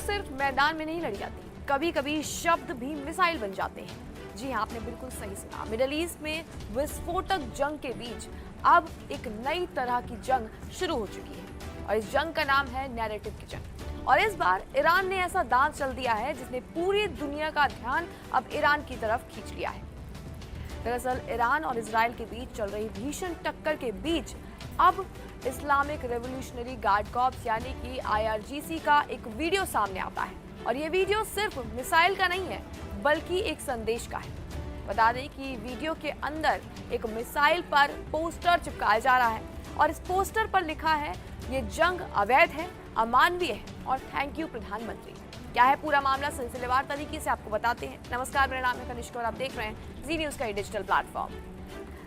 सिर्फ मैदान में नहीं लड़ी जाती, कभी कभी शब्द भी मिसाइल बन जाते हैं। जी हाँ, आपने बिल्कुल सही सुना। मिडिल ईस्ट में विस्फोटक जंग के बीच अब एक नई तरह की जंग शुरू हो चुकी है और इस जंग का नाम है नैरेटिव की जंग। और इस बार ईरान ने ऐसा दांव चल दिया है जिसने पूरी दुनिया का ध्यान अब ईरान की तरफ खींच लिया है। दरअसल ईरान और इजराइल के बीच चल रही भीषण टक्कर के बीच अब इस्लामिक रेवोल्यूशनरी गार्ड कॉर्प्स यानी कि IRGC का एक वीडियो सामने आता है और ये वीडियो सिर्फ मिसाइल का नहीं है बल्कि एक संदेश का है। बता दें कि वीडियो के अंदर एक मिसाइल पर पोस्टर चिपकाया जा रहा है और इस पोस्टर पर लिखा है ये जंग अवैध है, अमानवीय है और थैंक यू प्रधानमंत्री। क्या है पूरा मामला, सिलसिलेवार तरीके से आपको बताते हैं। नमस्कार, मेरा नाम है कनिष्का और आप देख रहे हैं जी न्यूज का ये डिजिटल प्लेटफॉर्म।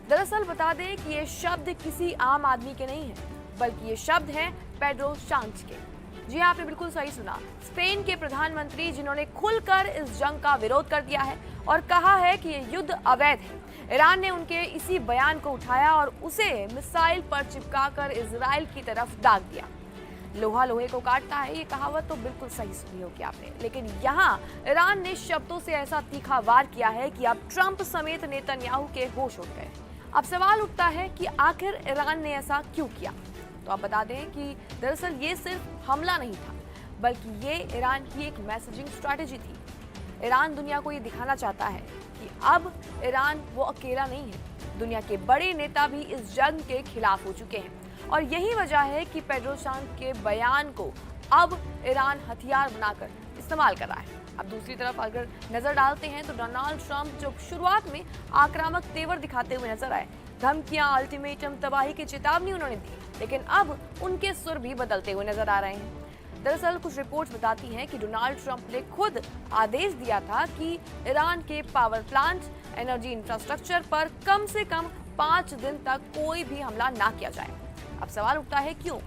दरअसल बता दें कि ये शब्द किसी आम आदमी के नहीं है बल्कि ये शब्द हैं पेड्रो सांचेज के। जी हाँ, आपने बिल्कुल सही सुना। स्पेन के प्रधानमंत्री जिन्होंने खुलकर इस जंग का विरोध कर दिया है और कहा है कि ये युद्ध अवैध है। ईरान ने उनके इसी बयान को उठाया और उसे मिसाइल पर चिपकाकर इजराइल की तरफ दाग दिया। लोहा लोहे को काटता है, ये कहावत तो बिल्कुल सही सुनी होगी आपने। लेकिन यहाँ ईरान ने शब्दों से ऐसा तीखा वार किया है कि अब ट्रंप समेत नेतन्याहू के होश उड़ गए। अब सवाल उठता है कि आखिर ईरान ने ऐसा क्यों किया। तो आप बता दें कि दरअसल ये सिर्फ हमला नहीं था बल्कि ये ईरान की एक मैसेजिंग स्ट्रैटेजी थी। ईरान दुनिया को ये दिखाना चाहता है कि अब ईरान वो अकेला नहीं है, दुनिया के बड़े नेता भी इस जंग के खिलाफ हो चुके हैं और यही वजह है कि पेड्रो सांचेज के बयान को अब ईरान हथियार बनाकर इस्तेमाल कर रहा है। अब दूसरी तरफ अगर नजर डालते हैं तो डोनाल्ड ट्रंप जो शुरुआत में आक्रामक तेवर दिखाते हुए नजर आए, धमकियां, अल्टीमेटम, तबाही की चेतावनी उन्होंने दी, लेकिन अब उनके सुर भी बदलते हुए नजर आ रहे हैं। दरअसल कुछ रिपोर्ट्स बताती हैं कि डोनाल्ड ट्रंप ने खुद आदेश दिया था कि ईरान के पावर प्लांट, एनर्जी इंफ्रास्ट्रक्चर पर कम से कम 5 दिन तक कोई भी हमला ना किया जाए। अब सवाल उठता है क्यों?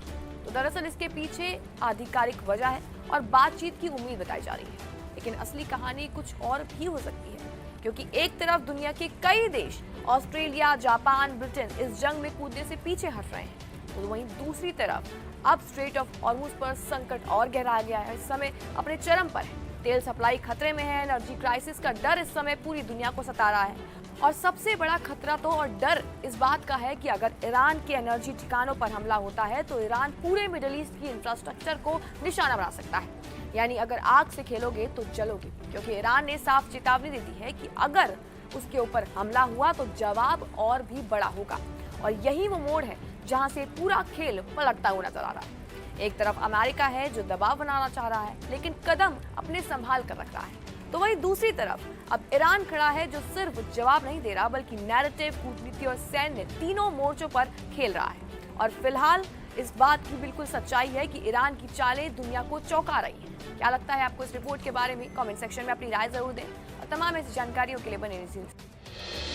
तो दरअसल इसके पीछे आधिकारिक वजह है और बातचीत की उम्मीद बताई जा रही है, लेकिन असली कहानी कुछ और भी हो सकती है क्योंकि एक तरफ दुनिया के कई देश, ऑस्ट्रेलिया, जापान, ब्रिटेन इस जंग में कूदने से पीछे हट रहे हैं, तो वहीं दूसरी तरफ अब स्ट्रेट ऑफ हॉर्मुज पर संकट और गहरा गया है। इस समय अपने चरम पर है, तेल सप्लाई खतरे में है, एनर्जी क्राइसिस का डर इस समय पूरी दुनिया को सता रहा है और सबसे बड़ा खतरा तो और डर इस बात का है कि अगर ईरान के एनर्जी ठिकानों पर हमला होता है तो ईरान पूरे मिडिल ईस्ट की इंफ्रास्ट्रक्चर को निशाना बना सकता है। यानी अगर आग से खेलोगे तो जलोगे, क्योंकि ईरान ने साफ चेतावनी दे दी है कि अगर उसके ऊपर हमला हुआ तो जवाब और भी बड़ा होगा। और यही वो मोड़ है जहां से पूरा खेल पलटता हुआ नजर आ रहा है। एक तरफ अमेरिका है जो दबाव बनाना चाह रहा है लेकिन कदम अपने संभाल कर रख रहा है, तो वही दूसरी तरफ अब ईरान खड़ा है जो सिर्फ जवाब नहीं दे रहा बल्कि नैरेटिव, कूटनीति और सैन्य तीनों मोर्चों पर खेल रहा है। और फिलहाल इस बात की बिल्कुल सच्चाई है कि ईरान की चालें दुनिया को चौंका रही हैं। क्या लगता है आपको इस रिपोर्ट के बारे में? कमेंट सेक्शन में अपनी राय जरूर दें और तमाम ऐसी जानकारियों के लिए बने रहिए।